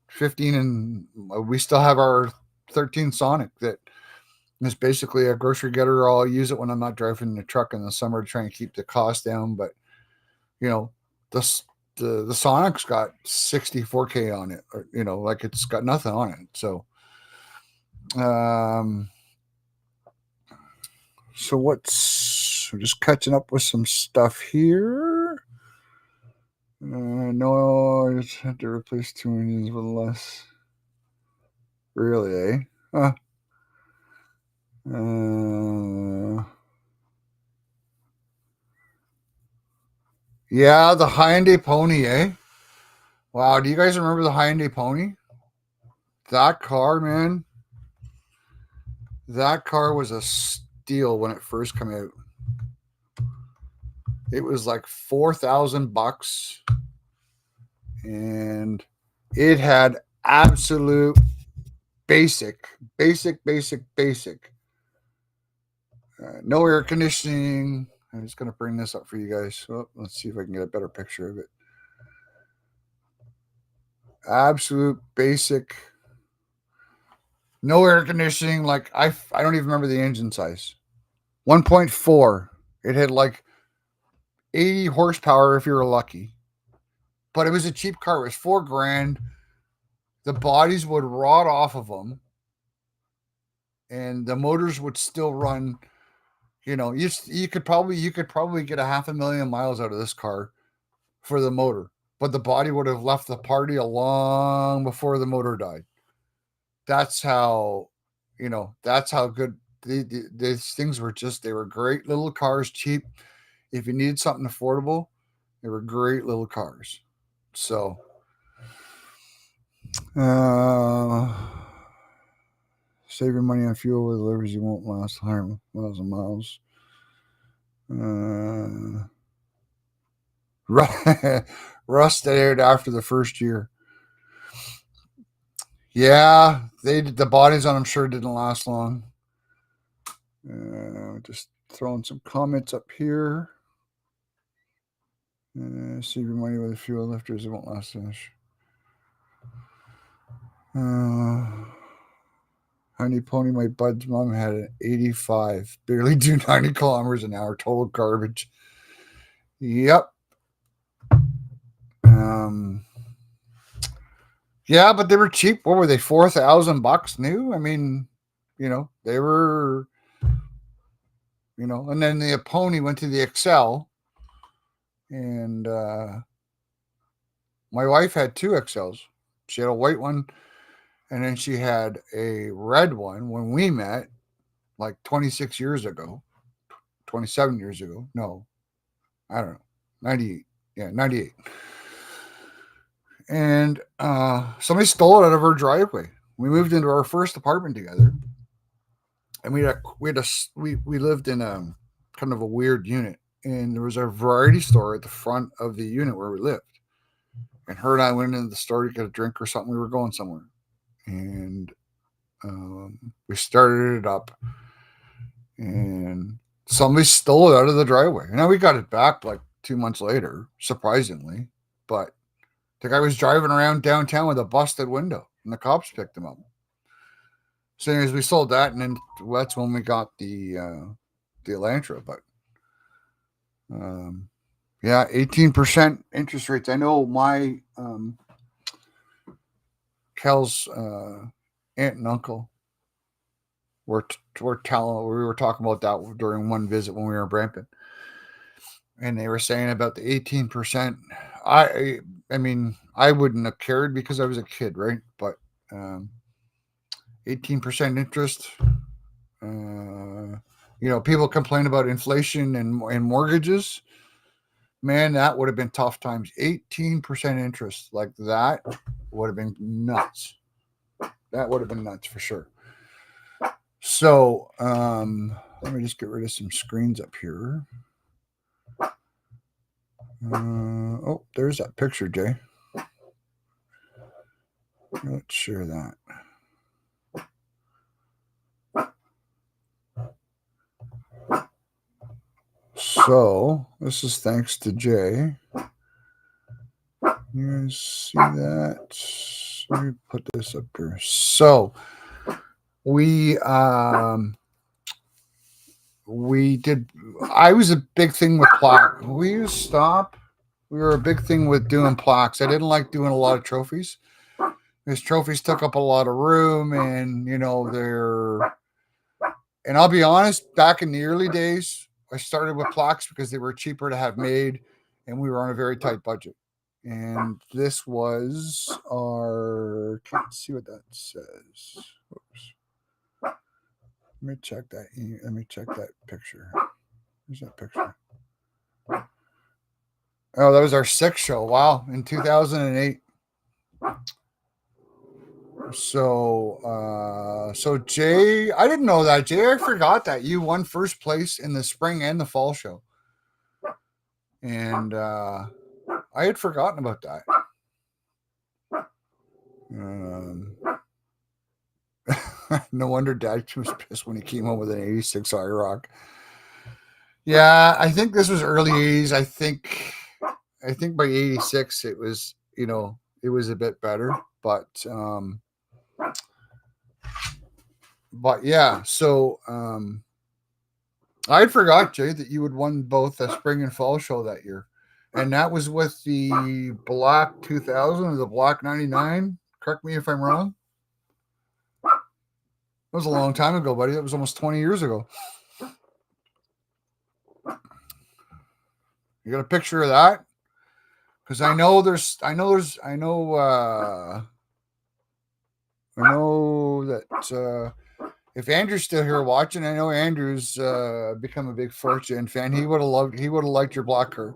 15, and we still have our 13 Sonic that is basically a grocery getter. I'll use it when I'm not driving the truck in the summer to try and keep the cost down. But you know, the the Sonic's got 64K on it, or like it's got nothing on it. So, um, so we're just catching up with some stuff here. No, I just had to replace 2 engines with less. Really, eh? Huh. Yeah, the Hyundai Pony, eh? Wow, do you guys remember the Hyundai Pony? That car, man. That car was a steal when it first came out. It was like $4,000, and it had absolute basic. No air conditioning. I'm just gonna bring this up for you guys. Oh, let's see if I can get a better picture of it. Absolute basic. No air conditioning. Like I don't even remember the engine size. 1.4. It had like 80 horsepower if you were lucky. But it was a cheap car. It was $4,000. The bodies would rot off of them, and the motors would still run. You could probably get 500,000 miles out of this car for the motor, but the body would have left the party long before the motor died. That's how, that's how good these things were. They were great little cars, cheap. If you needed something affordable, they were great little cars. So, saving money on fuel with deliveries, you won't last 100,000 miles. Rusted out after the first year. Yeah, the bodies on them sure didn't last long. Just throwing some comments up here. Save your money with fuel lifters, it won't last much. Honey Pony, my bud's mom had an 85, barely do 90 kilometers an hour, total garbage. Yep. Yeah, but they were cheap. What were they? $4,000 new? I mean, they were, and then the Pony went to the Excel, and my wife had 2 XLs. She had a white one, and then she had a red one when we met, like 26 years ago, 27 years ago. No, I don't know, 98. Yeah, 98. And somebody stole it out of her driveway. We moved into our first apartment together, and we lived in a kind of a weird unit, and there was a variety store at the front of the unit where we lived. And her and I went into the store to get a drink or something. We were going somewhere, and we started it up, and somebody stole it out of the driveway. Now we got it back like 2 months later, surprisingly, but the guy was driving around downtown with a busted window, and the cops picked him up. So anyways, we sold that, and then that's when we got the Elantra. But yeah, 18% interest rates. I know my Kel's aunt and uncle were telling. We were talking about that during one visit when we were in Brampton, and they were saying about the 18%. I mean, I wouldn't have cared because I was a kid, right? But 18% interest. People complain about inflation and mortgages. Man, that would have been tough times. 18% interest like that. would have been nuts. That would have been nuts for sure. So let me just get rid of some screens up here. Oh, there's that picture, Jay. Let's share that. So this is thanks to Jay. You guys see that? Let me put this up here. So we did. I was a big thing with plaque. Will you stop? We were a big thing with doing plaques. I didn't like doing a lot of trophies because trophies took up a lot of room, and you know they're. And I'll be honest, back in the early days, I started with plaques because they were cheaper to have made, and we were on a very tight budget. And this was our. Can't see what that says. Oops. Let me check that. Let me check that picture. Where's that picture? Oh, that was our 6th show. Wow, in 2008. So Jay, I didn't know that. Jay, I forgot that you won first place in the spring and the fall show, and I had forgotten about that. No wonder Dad was pissed when he came home with an '86 IROC. Yeah, I think this was early '80s. I think by '86 it was, you know, it was a bit better, but yeah. So I forgot, Jay, that you had won both the spring and fall show that year, and that was with the Black 2000 or the Black 99. Correct me if I'm wrong. That was a long time ago, buddy. That was almost 20 years ago. You got a picture of that? Because I know that if Andrew's still here watching, I know Andrew's become a big Fortune fan. He would have liked your black car.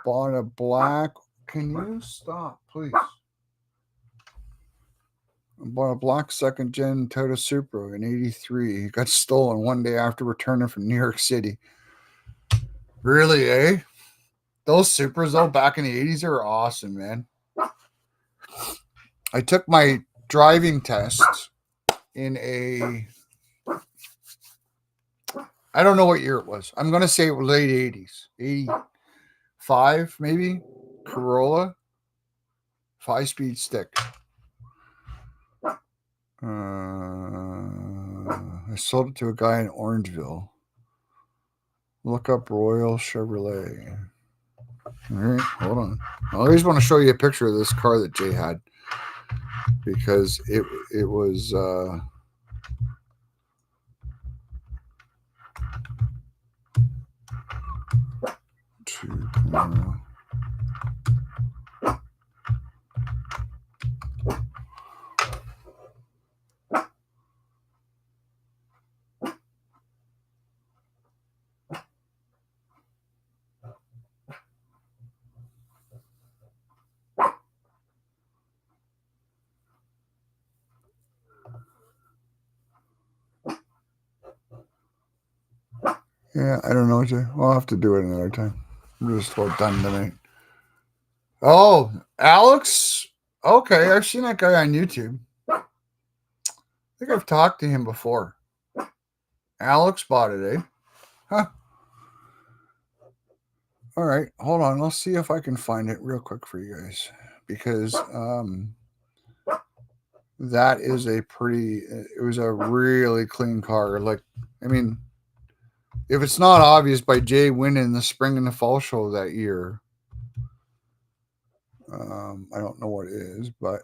Bought a black. Can you stop, please? I bought a black 2nd gen Toyota Supra in '83. It got stolen one day after returning from New York City. Really, eh? Those Supras, though, back in the '80s, are awesome, man. I took my driving test in I don't know what year it was. I'm going to say late '80s. 85, maybe? Corolla. 5-speed stick. I sold it to a guy in Orangeville. Look up Royal Chevrolet. All right, hold on. I always want to show you a picture of this car that Jay had because it was yeah, I don't know, Jay. I'll have to do it another time. I'm just about done tonight. Oh, Alex? Okay, I've seen that guy on YouTube. I think I've talked to him before. Alex bought it, eh? Huh. All right, hold on. Let's see if I can find it real quick for you guys. Because that is it was a really clean car. Like, I mean, if it's not obvious by Jay winning the spring and the fall show that year, I don't know what it is, but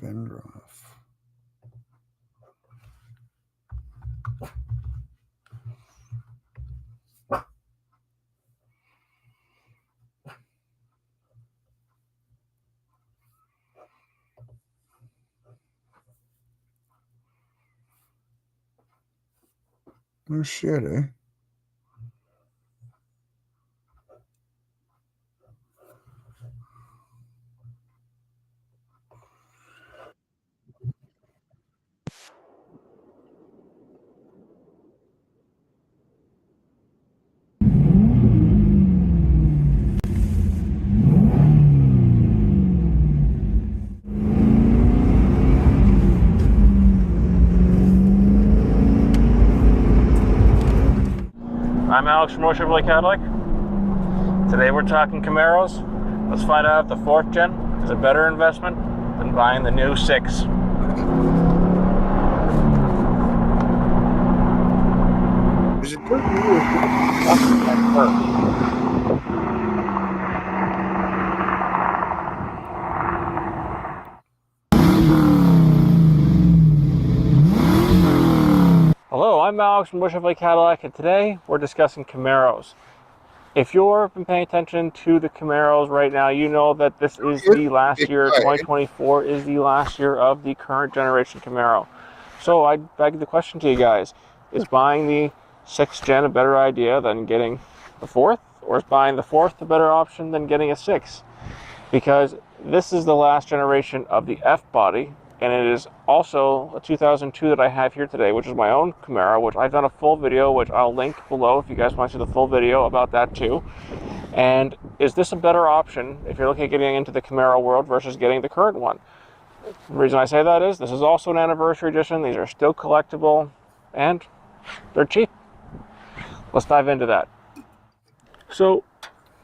Vendroff. No shit, eh? Alex from Ccfbg Cadillac. Today we're talking Camaros. Let's find out if the 4th gen is a better investment than buying the new 6. Is it good? Hello, I'm Alex from Ccfbg Cadillac, and today we're discussing Camaros. If you've been paying attention to the Camaros right now, you know that this is the last year. 2024 is the last year of the current generation Camaro. So I beg the question to you guys, is buying the 6th gen a better idea than getting the 4th? Or is buying the 4th a better option than getting a 6? Because this is the last generation of the Fbody, and it is also a 2002 that I have here today, which is my own Camaro, which I've done a full video, which I'll link below if you guys want to see the full video about that too. And is this a better option if you're looking at getting into the Camaro world versus getting the current one? The reason I say that is this is also an anniversary edition. These are still collectible, and they're cheap. Let's dive into that. So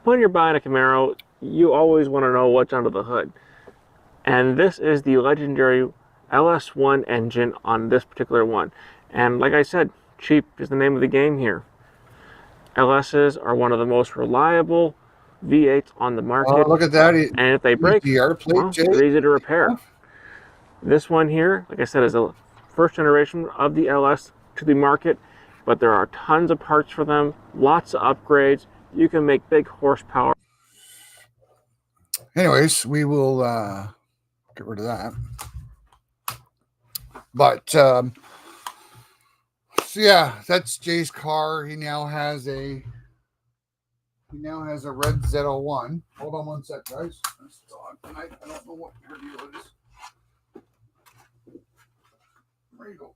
when you're buying a Camaro, you always want to know what's under the hood. And this is the legendary LS1 engine on this particular one. And like I said, cheap is the name of the game here. LSs are one of the most reliable V8s on the market. Oh, look at that. And if they break, well, they're easy to repair. This one here, like I said, is a first generation of the LS to the market, but there are tons of parts for them, lots of upgrades. You can make big horsepower. Anyways, we will get rid of that. But so yeah, that's Jay's car. He now has a red Z01. Hold on one sec, guys. I don't know what your deal is. There you go.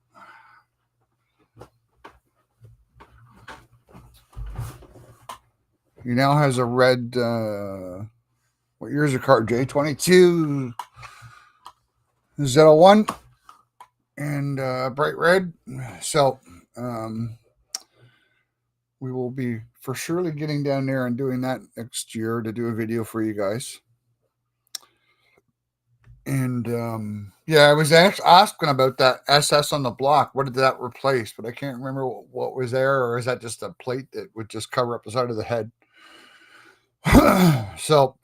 He now has a red. What year is your car, Jay? 22 Z01 and bright red. So we will be for surely getting down there and doing that next year to do a video for you guys. And yeah, I was asking about that SS on the block. What did that replace? But I can't remember what was there, or is that just a plate that would just cover up the side of the head? So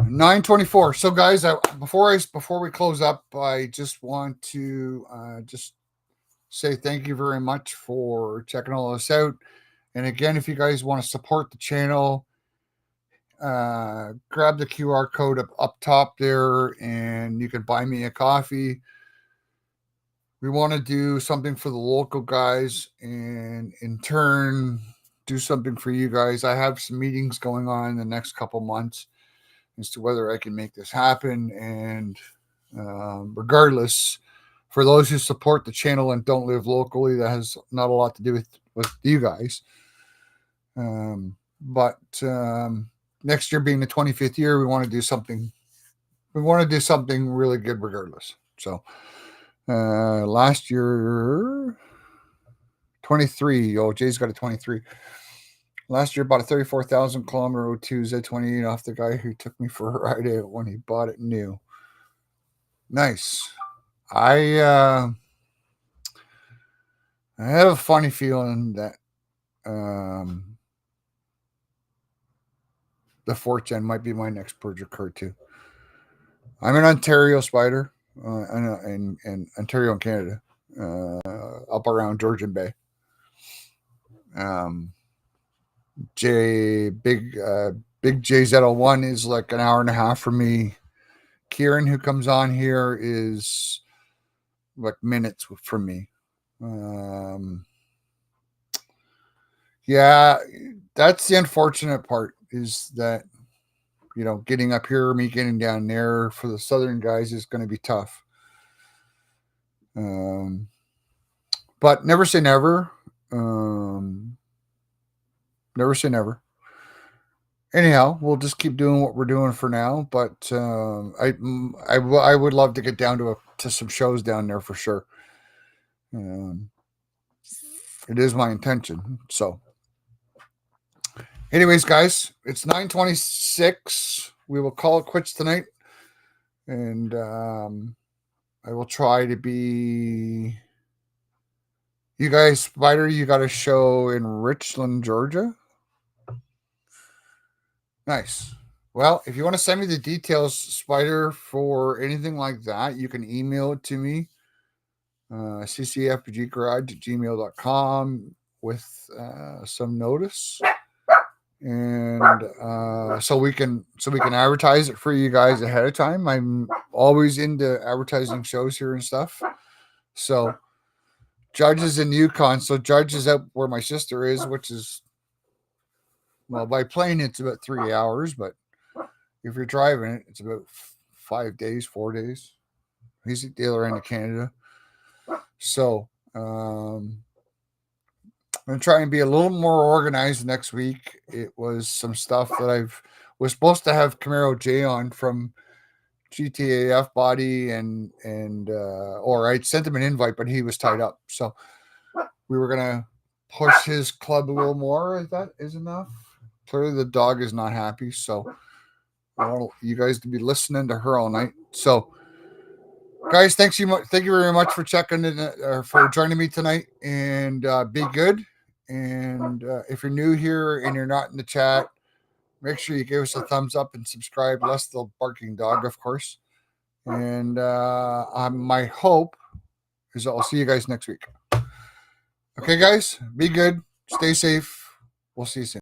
924. So guys, before we close up, I just want to just say thank you very much for checking all this out. And again, if you guys want to support the channel, grab the QR code up top there and you can buy me a coffee. We want to do something for the local guys and in turn do something for you guys. I have some meetings going on in the next couple months as to whether I can make this happen. And regardless, for those who support the channel and don't live locally, that has not a lot to do with you guys. But next year being the 25th year, we want to do something. We want to do something really good regardless. So last year, 23. Oh, Jay's got a 23. Last year, bought a 34,000 kilometer 02 Z28 off the guy who took me for a ride out when he bought it new. Nice. I have a funny feeling that the 4th gen might be my next purchase car too. I'm an Ontario spider, in Ontario and Canada, up around Georgian Bay. Big JZ01 is like an hour and a half from me. Kieran, who comes on here, is like minutes from me. Yeah, that's the unfortunate part, is that, you know, getting up here, me getting down there for the southern guys is going to be tough. But never say never. Never say never. Anyhow, we'll just keep doing what we're doing for now. But I would love to get down to some shows down there for sure. it is my intention. So anyways, guys, it's 9:26. We will call it quits tonight. And I will try to be... You guys, Spider, you got a show in Richland, Georgia? Nice. Well, if you want to send me the details, Spider, for anything like that, you can email it to me, ccfbggarage@gmail.com, with some notice. And so we can advertise it for you guys ahead of time. I'm always into advertising shows here and stuff. So Judge is in Yukon, so Judge is up where my sister is, which is, well, by plane it's about 3 hours, but if you're driving it, it's about 4 days. He's at the other end of Canada. So I'm going to try and be a little more organized next week. It was some stuff that was supposed to have Camaro J on from GTA Fbody, or I sent him an invite, but he was tied up. So we were going to push his club a little more. If that is enough. Clearly the dog is not happy. So I want you guys to be listening to her all night. So guys, thank you very much for checking in, for joining me tonight, and be good. And if you're new here and you're not in the chat, make sure you give us a thumbs up and subscribe, less the barking dog, of course. And my hope is I'll see you guys next week. Okay, guys, be good. Stay safe. We'll see you soon.